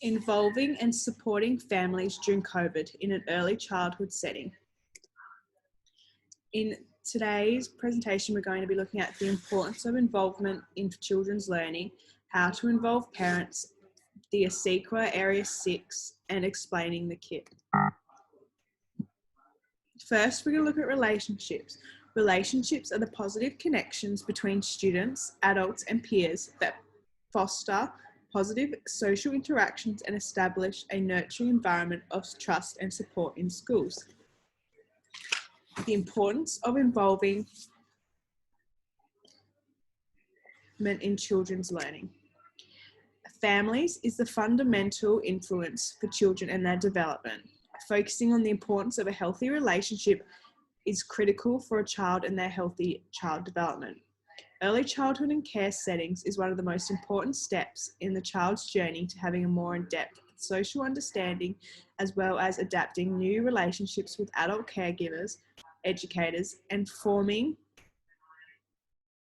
Involving and supporting families during COVID in an early childhood setting. In today's presentation, we're going to be looking at the importance of involvement in children's learning, how to involve parents, the ASEQA Area 6, and explaining the kit. First, we're going to look at relationships. Relationships are the positive connections between students, adults, and peers that foster positive social interactions and establish a nurturing environment of trust and support in schools. The importance of involving in children's learning. Families is the fundamental influence for children and their development. Focusing on the importance of a healthy relationship is critical for a child and their healthy child development. Early childhood and care settings is one of the most important steps in the child's journey to having a more in-depth social understanding, as well as adapting new relationships with adult caregivers, educators, and forming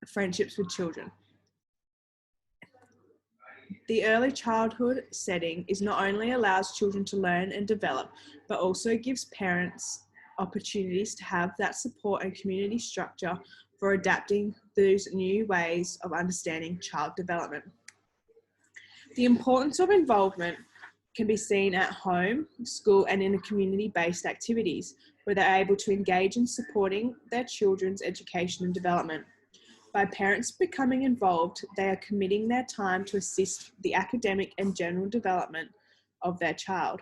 friendships with children. The early childhood setting is not only allows children to learn and develop, but also gives parents opportunities to have that support and community structure for adapting those new ways of understanding child development. The importance of involvement can be seen at home, school, and in community-based activities, where they're able to engage in supporting their children's education and development. By parents becoming involved, they are committing their time to assist the academic and general development of their child.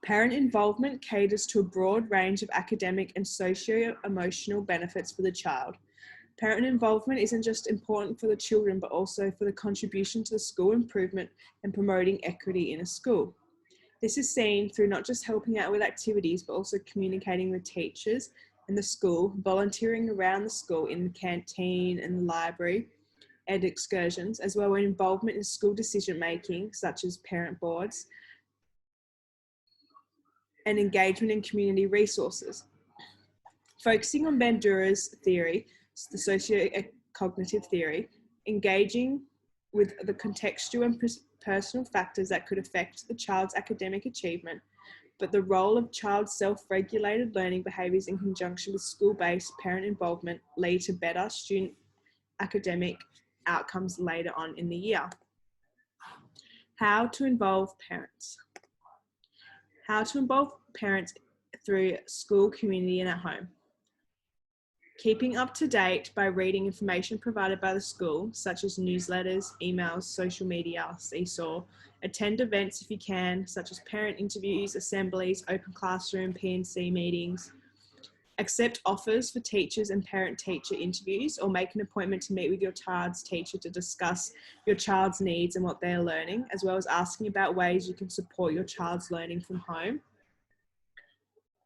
Parent involvement caters to a broad range of academic and socio-emotional benefits for the child. Parent involvement isn't just important for the children, but also for the contribution to the school improvement and promoting equity in a school. This is seen through not just helping out with activities, but also communicating with teachers in the school, volunteering around the school in the canteen and the library, and excursions, as well as involvement in school decision making, such as parent boards, and engagement in community resources. Focusing on Bandura's theory, the socio-cognitive theory, engaging with the contextual and personal factors that could affect the child's academic achievement, but the role of child's self-regulated learning behaviours in conjunction with school-based parent involvement lead to better student academic outcomes later on in the year. How to involve parents. How to involve parents through school, community, and at home. Keeping up to date by reading information provided by the school, such as newsletters, emails, social media, Seesaw. Attend events if you can, such as parent interviews, assemblies, open classroom, P&C meetings. Accept offers for teachers and parent-teacher interviews, or make an appointment to meet with your child's teacher to discuss your child's needs and what they're learning, as well as asking about ways you can support your child's learning from home.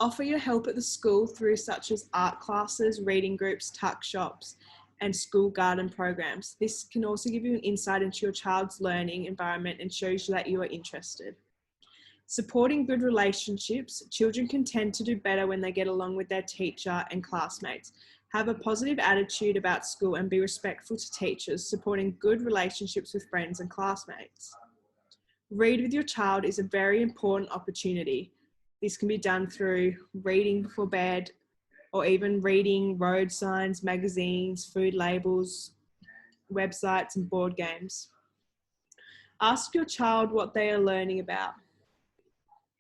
Offer your help at the school through such as art classes, reading groups, tuck shops, and school garden programs. This can also give you an insight into your child's learning environment and shows you that you are interested. Supporting good relationships. Children can tend to do better when they get along with their teacher and classmates. Have a positive attitude about school and be respectful to teachers, supporting good relationships with friends and classmates. Read with your child is a very important opportunity. This can be done through reading before bed, or even reading road signs, magazines, food labels, websites, and board games. Ask your child what they are learning about.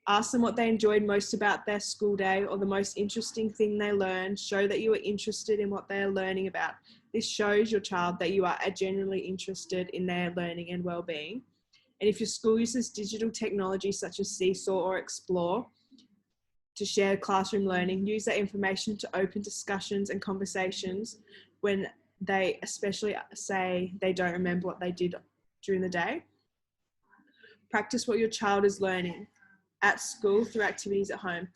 Ask them what they enjoyed most about their school day or the most interesting thing they learned. Show that you are interested in what they are learning about. This shows your child that you are genuinely interested in their learning and well-being. And if your school uses digital technology such as Seesaw or Explore to share classroom learning, use that information to open discussions and conversations when they especially say they don't remember what they did during the day. Practice what your child is learning at school through activities at home.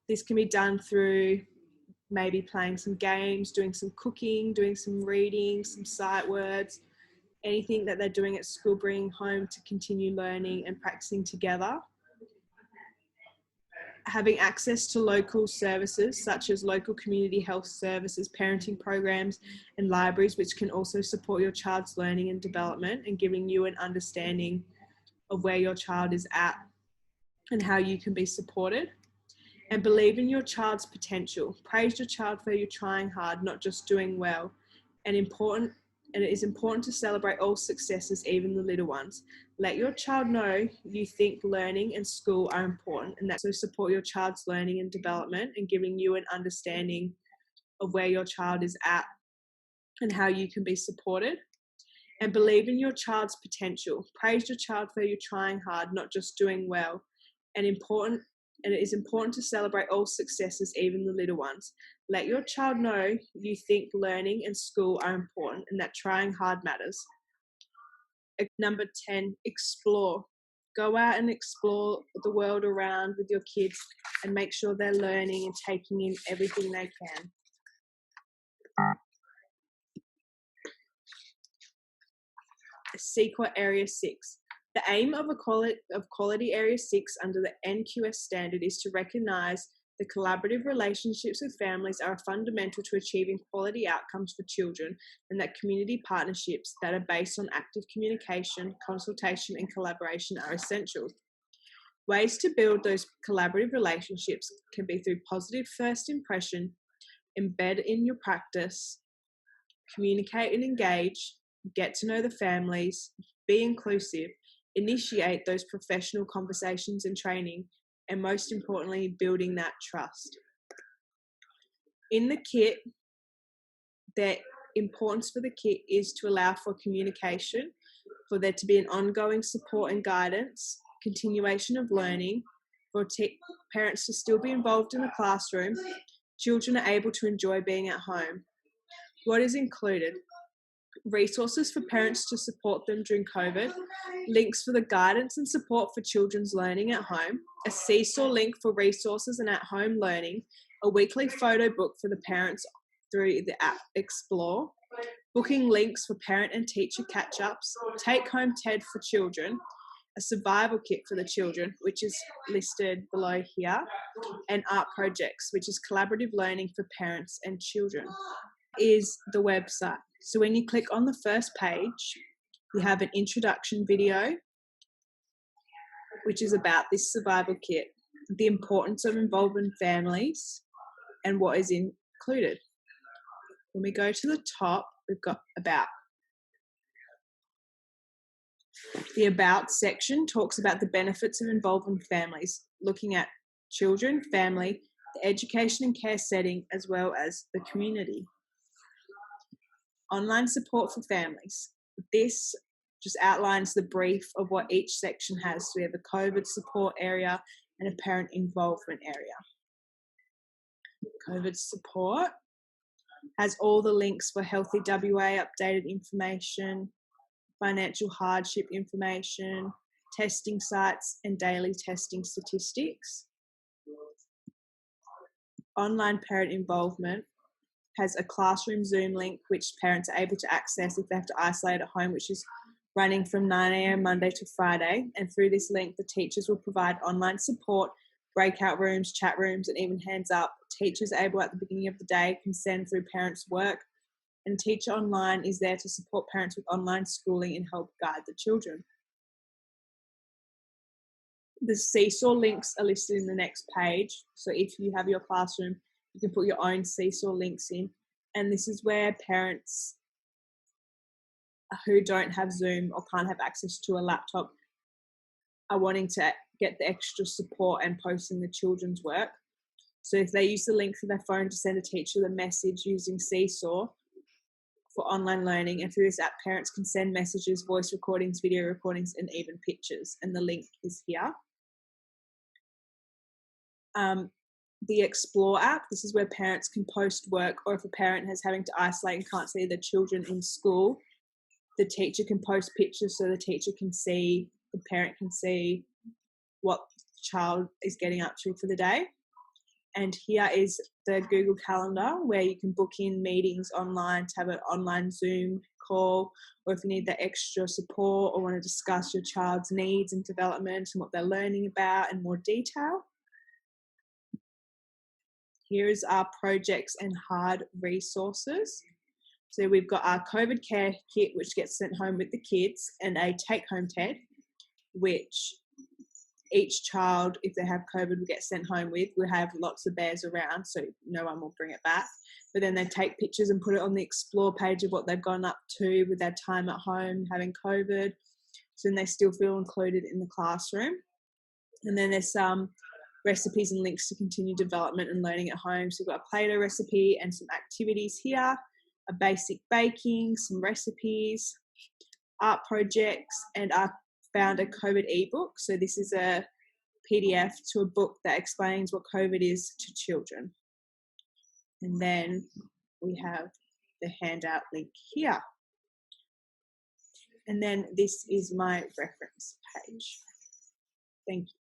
This can be done through maybe playing some games, doing some cooking, doing some reading, some sight words, anything that they're doing at school, bringing home to continue learning and practicing together. Having access to local services such as local community health services, parenting programs, and libraries, which can also support your child's learning and development and giving you an understanding of where your child is at and how you can be supported. And believe in your child's potential. Praise your child for you trying hard, not just doing well. And it is important to celebrate all successes, even the little ones. Let your child know you think learning and school are important, and that so support your child's learning and development and giving you an understanding of where your child is at and how you can be supported. And believe in your child's potential. Praise your child for you trying hard, not just doing well. And it is important to celebrate all successes, even the little ones. Let your child know you think learning and school are important and that trying hard matters. Number 10, explore. Go out and explore the world around with your kids and make sure they're learning and taking in everything they can. CEQA Area 6. The aim of Quality Area 6 under the NQS standard is to recognise the collaborative relationships with families are fundamental to achieving quality outcomes for children, and that community partnerships that are based on active communication, consultation and collaboration are essential. Ways to build those collaborative relationships can be through positive first impression, embed in your practice, communicate and engage, get to know the families, be inclusive, initiate those professional conversations and training, and most importantly, building that trust. In the kit, the importance for the kit is to allow for communication, for there to be an ongoing support and guidance, continuation of learning, for parents to still be involved in the classroom, children are able to enjoy being at home. What is included? Resources for parents to support them during COVID, links for the guidance and support for children's learning at home, a Seesaw link for resources and at-home learning, a weekly photo book for the parents through the app Explore, booking links for parent and teacher catch-ups, take-home TED for children, a survival kit for the children, which is listed below here, and art projects, which is collaborative learning for parents and children. Is the website. So when you click on the first page, you have an introduction video, which is about this survival kit, the importance of involving families, and what is included. When we go to the top, we've got about. The About section talks about the benefits of involving families, looking at children, family, the education and care setting, as well as the community. Online support for families. This just outlines the brief of what each section has. So we have a COVID support area and a parent involvement area. COVID support has all the links for Healthy WA updated information, financial hardship information, testing sites and daily testing statistics. Online parent involvement has a classroom Zoom link which parents are able to access if they have to isolate at home, which is running from 9 a.m. Monday to Friday. And through this link, the teachers will provide online support, breakout rooms, chat rooms, and even hands up. Teachers are able at the beginning of the day can send through parents' work, and Teacher Online is there to support parents with online schooling and help guide the children. The Seesaw links are listed in the next page. So if you have your classroom, you can put your own Seesaw links in. And this is where parents who don't have Zoom or can't have access to a laptop are wanting to get the extra support and posting the children's work. So if they use the link for their phone to send a teacher the message using Seesaw for online learning, and through this app, parents can send messages, voice recordings, video recordings, and even pictures. And the link is here. The Explore app, this is where parents can post work, or if a parent is having to isolate and can't see the children in school, the teacher can post pictures so the teacher can see, the parent can see what the child is getting up to for the day. And here is the Google Calendar where you can book in meetings online to have an online Zoom call, or if you need that extra support or want to discuss your child's needs and development and what they're learning about in more detail. Here's our projects and hard resources. So we've got our COVID care kit, which gets sent home with the kids, and a take-home TED. which each child, if they have COVID, will get sent home with. We'll have lots of bears around, so no one will bring it back. But then they take pictures and put it on the Explore page of what they've gone up to with their time at home having COVID. So then they still feel included in the classroom. And then there's some recipes and links to continue development and learning at home. So we've got a Play-Doh recipe and some activities here, a basic baking, some recipes, art projects, and I found a COVID ebook. So this is a PDF to a book that explains what COVID is to children. And then we have the handout link here. And then this is my reference page. Thank you.